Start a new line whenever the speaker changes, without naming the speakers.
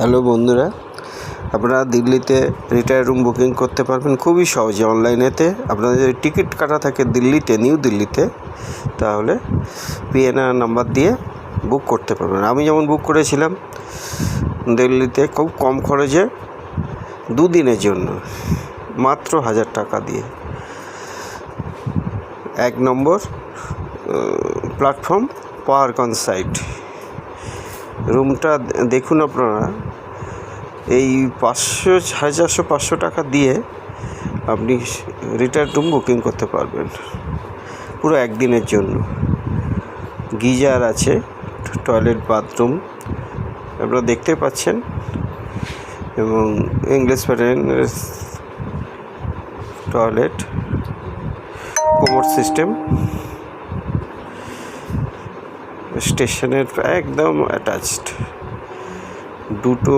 Hello বন্ধুরা, আপনারা দিল্লিতে রিটায়ার রুম বুকিং করতে পারবেন খুবই সহজে অনলাইনেতে। আপনাদের যদি টিকিট কাটা থাকে দিল্লিতে, নিউ দিল্লিতে, তাহলে পিএনআর নাম্বার দিয়ে বুক করতে পারবেন। আমি যেমন বুক করেছিলাম দিল্লিতে খুব কম খরচে 2 দিনের জন্য, মাত্র 1000 টাকা দিয়ে। 1 নম্বর প্ল্যাটফর্ম, পাওয়ারগঞ্জ সাইড। রুমটা দেখুন আপনারা, এই 450 টাকা দিয়ে আপনি রিটায়ার রুম বুকিং করতে পারবেন পুরো 1 দিনের জন্য। গিজার আছে, টয়লেট, বাথরুম আপনারা দেখতে পাচ্ছেন, এবং ইংলিশ প্যাটার্নের টয়লেট, কোমোড সিস্টেম, স্টেশনের একদম অ্যাটাচড। দুটো